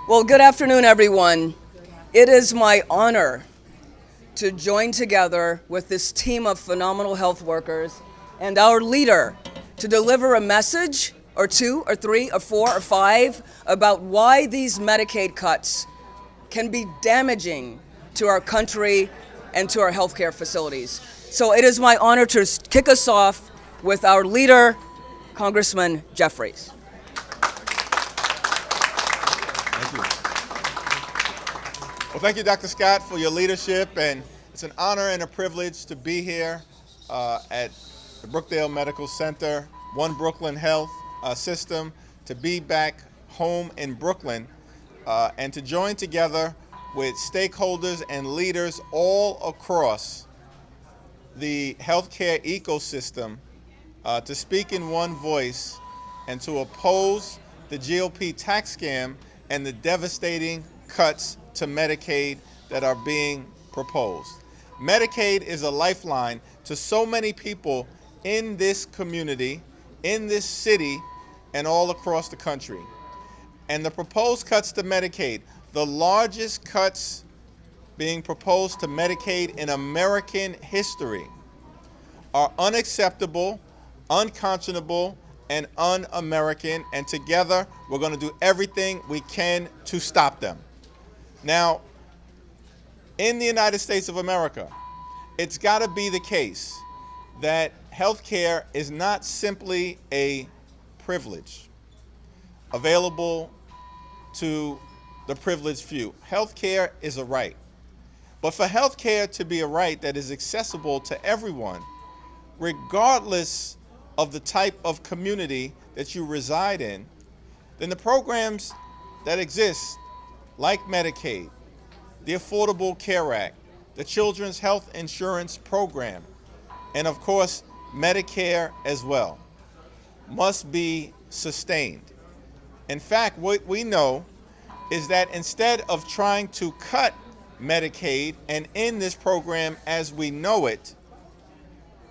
Well, good afternoon, everyone. It is my honor to join together with this team of phenomenal health workers and our leader to deliver a message or two or three or four or five about why these Medicaid cuts can be damaging to our country and to our healthcare facilities. So it is my honor to kick us off with our leader, Congressman Jeffries. Thank you. Well, thank you, Dr. Scott, for your leadership, and it's an honor and a privilege to be here at the Brookdale Medical Center, One Brooklyn Health System, to be back home in Brooklyn, and to join together with stakeholders and leaders all across the healthcare ecosystem to speak in one voice and to oppose the GOP tax scam and the devastating cuts to Medicaid that are being proposed. Medicaid is a lifeline to so many people in this community, in this city, and all across the country. And the proposed cuts to Medicaid, the largest cuts being proposed to Medicaid in American history, are unacceptable, unconscionable, and un-American, and together we're going to do everything we can to stop them. Now, in the United States of America, it's got to be the case that healthcare is not simply a privilege available to the privileged few. Healthcare is a right. But for healthcare to be a right that is accessible to everyone, regardless of the type of community that you reside in, then the programs that exist, like Medicaid, the Affordable Care Act, the Children's Health Insurance Program, and of course, Medicare as well, must be sustained. In fact, what we know is that instead of trying to cut Medicaid and end this program as we know it,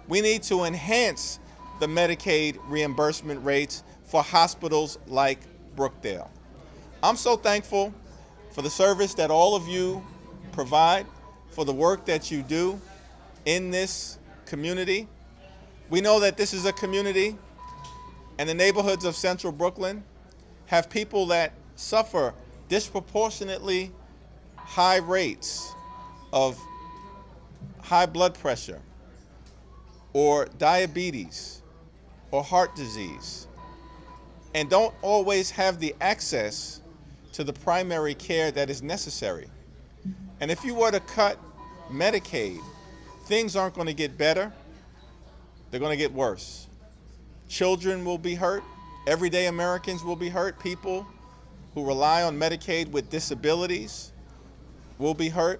we need to enhance the Medicaid reimbursement rates for hospitals like Brookdale. I'm so thankful for the service that all of you provide, for the work that you do in this community. We know that this is a community, and the neighborhoods of Central Brooklyn have people that suffer disproportionately high rates of high blood pressure or diabetes or heart disease, and don't always have the access to the primary care that is necessary. And if you were to cut Medicaid, things aren't going to get better, they're going to get worse. Children will be hurt, everyday Americans will be hurt, people who rely on Medicaid with disabilities will be hurt,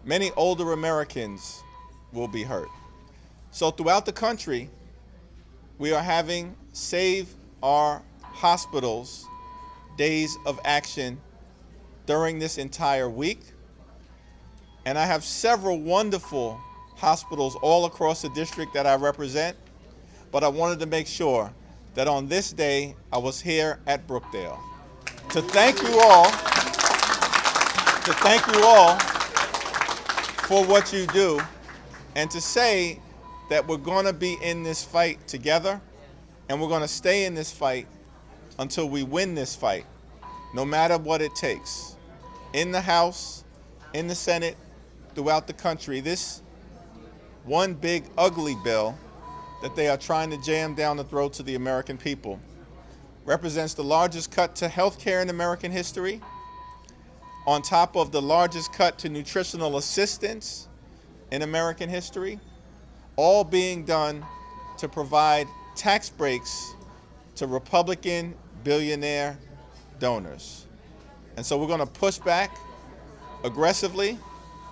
many older Americans will be hurt. So throughout the country, we are having Save Our Hospitals days of action during this entire week. And I have several wonderful hospitals all across the district that I represent, but I wanted to make sure that on this day I was here at Brookdale to thank you all for what you do, and to say that we're going to be in this fight together, and we're going to stay in this fight until we win this fight, no matter what it takes. In the House, in the Senate, throughout the country, this one big ugly bill that they are trying to jam down the throats of the American people represents the largest cut to health care in American history, on top of the largest cut to nutritional assistance in American history, all being done to provide tax breaks to Republican billionaire donors. And so we're going to push back aggressively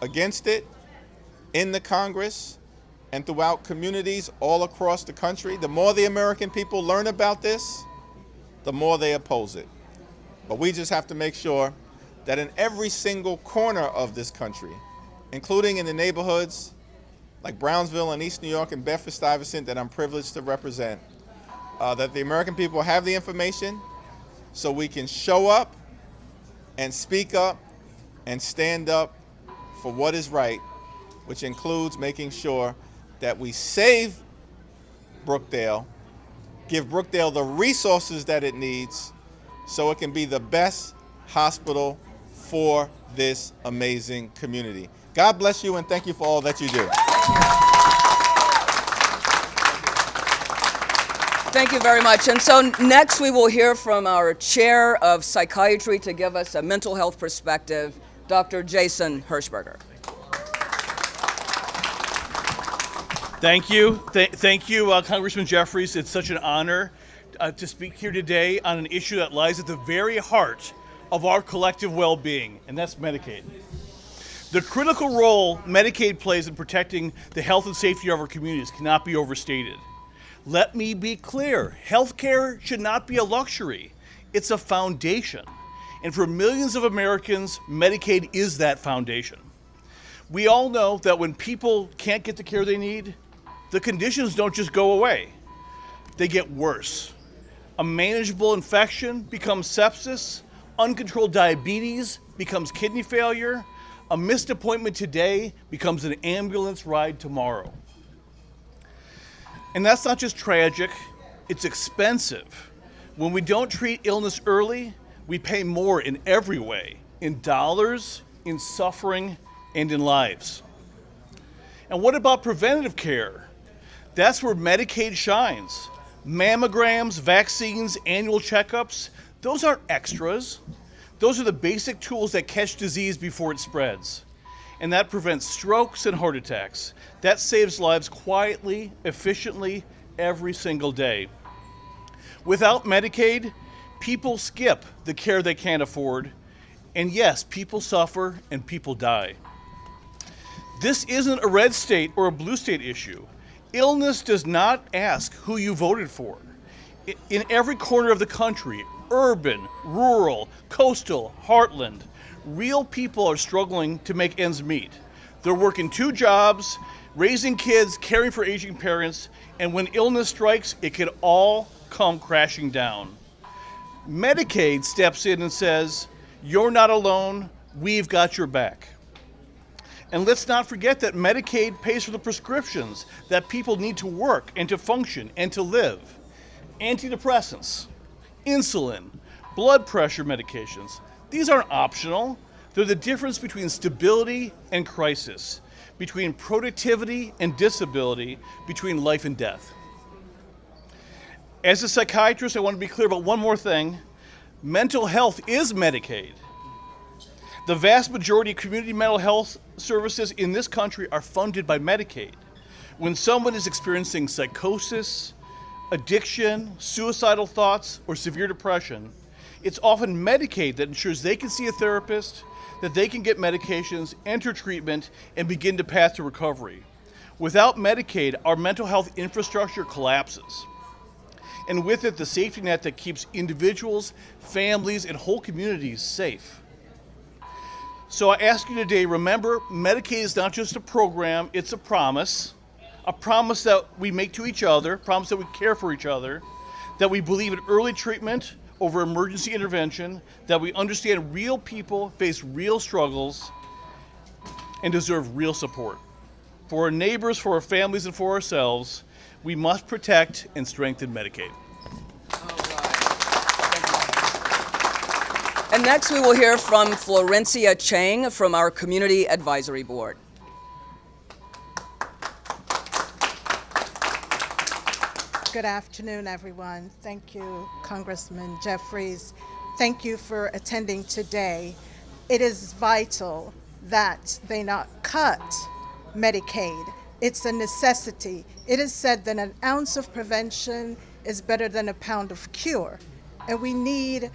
against it in the Congress and throughout communities all across the country. The more the American people learn about this, the more they oppose it. But we just have to make sure that in every single corner of this country, including in the neighborhoods like Brownsville and East New York and Bedford-Stuyvesant that I'm privileged to represent, that the American people have the information so we can show up and speak up and stand up for what is right, which includes making sure that we save Brookdale, give Brookdale the resources that it needs so it can be the best hospital for this amazing community. God bless you, and thank you for all that you do. Thank you very much. And so next we will hear from our chair of psychiatry to give us a mental health perspective, Dr. Jason Hirschberger. Thank you. Thank you, Congressman Jeffries. It's such an honor to speak here today on an issue that lies at the very heart of our collective well-being, and that's Medicaid. The critical role Medicaid plays in protecting the health and safety of our communities cannot be overstated. Let me be clear, healthcare should not be a luxury. It's a foundation. And for millions of Americans, Medicaid is that foundation. We all know that when people can't get the care they need, the conditions don't just go away. They get worse. A manageable infection becomes sepsis, uncontrolled diabetes becomes kidney failure, a missed appointment today becomes an ambulance ride tomorrow. And that's not just tragic, it's expensive. When we don't treat illness early, we pay more in every way, in dollars, in suffering, and in lives. And what about preventative care? That's where Medicaid shines. Mammograms, vaccines, annual checkups, those aren't extras. Those are the basic tools that catch disease before it spreads. And that prevents strokes and heart attacks. That saves lives quietly, efficiently, every single day. Without Medicaid, people skip the care they can't afford. And yes, people suffer and people die. This isn't a red state or a blue state issue. Illness does not ask who you voted for. In every corner of the country, urban, rural, coastal, heartland, real people are struggling to make ends meet. They're working 2 jobs, raising kids, caring for aging parents, and when illness strikes, it can all come crashing down. Medicaid steps in and says, "You're not alone, we've got your back." And let's not forget that Medicaid pays for the prescriptions that people need to work and to function and to live. Antidepressants, insulin, blood pressure medications, these aren't optional. They're the difference between stability and crisis, between productivity and disability, between life and death. As a psychiatrist, I want to be clear about one more thing. Mental health is Medicaid. The vast majority of community mental health services in this country are funded by Medicaid. When someone is experiencing psychosis, addiction, suicidal thoughts, or severe depression, it's often Medicaid that ensures they can see a therapist, that they can get medications, enter treatment, and begin to path to recovery. Without Medicaid, our mental health infrastructure collapses. And with it, the safety net that keeps individuals, families, and whole communities safe. So I ask you today, remember, Medicaid is not just a program, it's a promise that we make to each other, a promise that we care for each other, that we believe in early treatment over emergency intervention, that we understand real people face real struggles and deserve real support. For our neighbors, for our families, and for ourselves, we must protect and strengthen Medicaid. And next we will hear from Florencia Chang from our Community Advisory Board. Good afternoon, everyone. Thank you, Congressman Jeffries. Thank you for attending today. It is vital that they not cut Medicaid. It's a necessity. It is said that an ounce of prevention is better than a pound of cure. And we need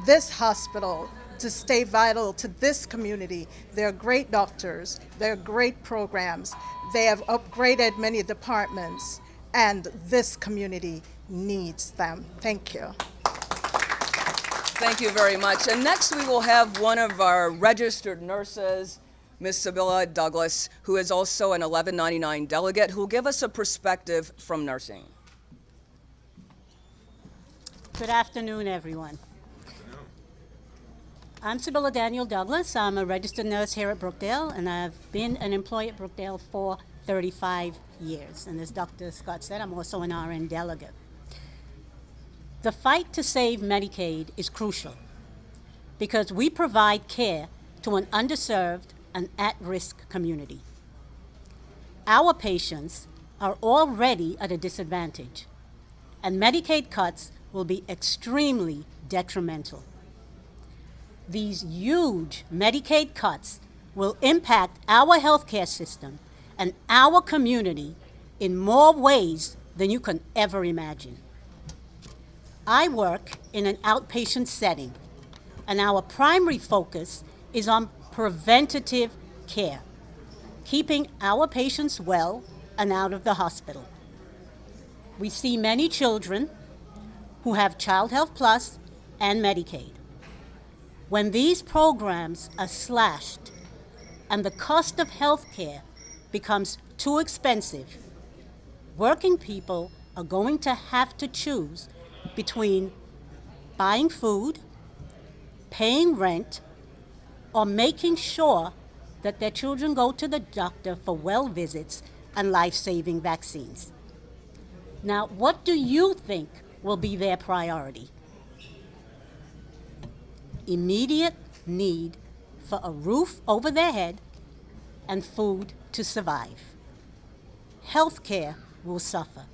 this hospital to stay vital to this community. They're great doctors. They're great programs. They have upgraded many departments, and this community needs them. Thank you. Thank you very much. And next we will have one of our registered nurses, Ms. Sibylla Douglas, who is also an 1199 delegate, who will give us a perspective from nursing. Good afternoon, everyone. I'm Sibylla Daniel Douglas. I'm a registered nurse here at Brookdale, and I've been an employee at Brookdale for 35 years. And as Dr. Scott said, I'm also an RN delegate. The fight to save Medicaid is crucial because we provide care to an underserved and at-risk community. Our patients are already at a disadvantage, and Medicaid cuts will be extremely detrimental. These huge Medicaid cuts will impact our healthcare system and our community in more ways than you can ever imagine. I work in an outpatient setting, and our primary focus is on preventative care, keeping our patients well and out of the hospital. We see many children who have Child Health Plus and Medicaid. When these programs are slashed and the cost of health care becomes too expensive, working people are going to have to choose between buying food, paying rent, or making sure that their children go to the doctor for well visits and life-saving vaccines. Now, what do you think will be their priority? Immediate need for a roof over their head and food to survive. Healthcare will suffer.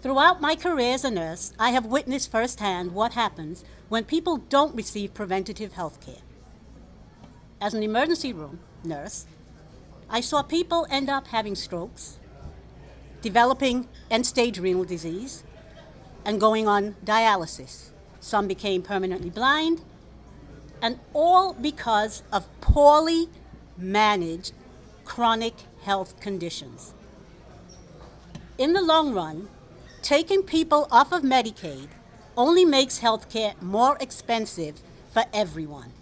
Throughout my career as a nurse, I have witnessed firsthand what happens when people don't receive preventative health care. As an emergency room nurse, I saw people end up having strokes, developing end-stage renal disease, and going on dialysis. Some became permanently blind, and all because of poorly managed chronic health conditions. In the long run, taking people off of Medicaid only makes healthcare more expensive for everyone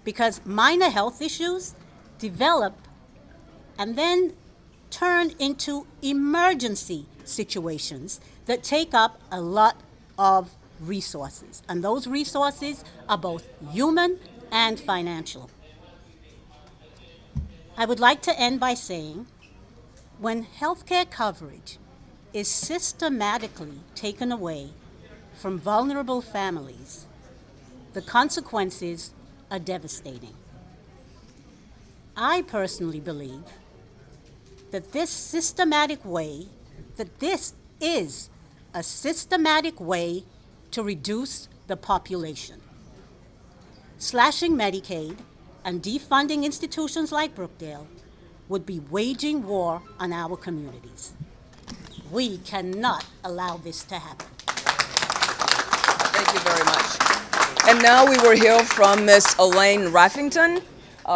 because minor health issues develop and then turn into emergency situations that take up a lot of resources. And those resources are both human and financial. I would like to end by saying, when healthcare coverage is systematically taken away from vulnerable families, the consequences are devastating. I personally believe that this is a systematic way to reduce the population. Slashing Medicaid and defunding institutions like Brookdale would be waging war on our communities. We cannot allow this to happen. Thank you very much. And now we will hear from Ms. Elaine Raffington,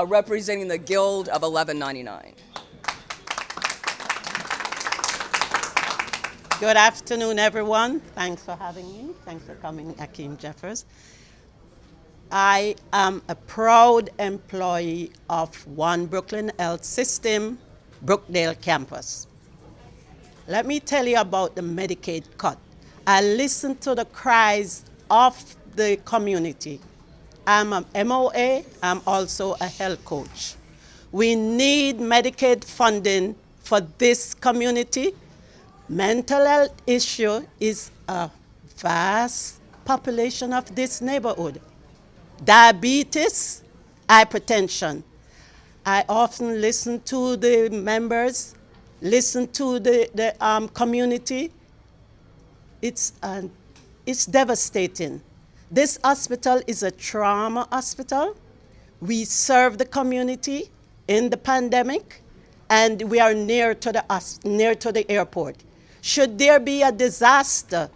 representing the Guild of 1199. Good afternoon, everyone. Thanks for having me. Thanks for coming, Hakeem Jeffries. I am a proud employee of One Brooklyn Health System, Brookdale campus. Let me tell you about the Medicaid cut. I listen to the cries of the community. I'm a MOA, I'm also a health coach. We need Medicaid funding for this community. Mental health issue is a vast population of this neighborhood. Diabetes, hypertension. I often listen to the members, listen to the community. It's devastating. This hospital is a trauma hospital. We serve the community in the pandemic, and we are near to the airport. Should there be a disaster,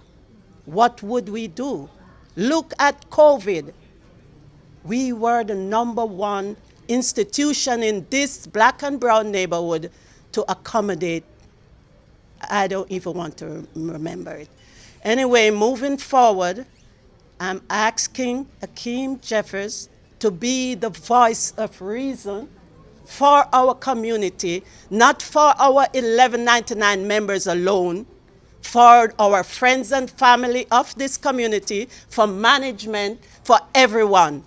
what would we do? Look at COVID. We were the #1 institution in this black and brown neighborhood to accommodate. I don't even want to remember it. Anyway, moving forward, I'm asking Hakeem Jeffries to be the voice of reason for our community, not for our 1199 members alone, for our friends and family of this community, for management, for everyone.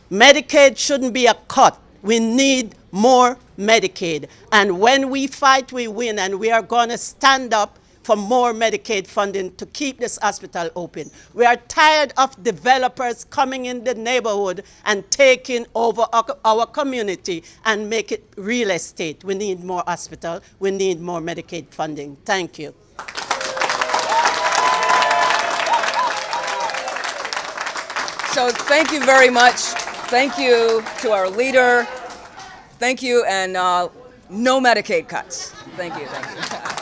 Medicaid shouldn't be a cut. We need more Medicaid. And when we fight, we win, and we are going to stand up for more Medicaid funding to keep this hospital open. We are tired of developers coming in the neighborhood and taking over our community and make it real estate. We need more hospital. We need more Medicaid funding. Thank you. So thank you very much. Thank you to our leader. Thank you, and no Medicaid cuts. Thank you.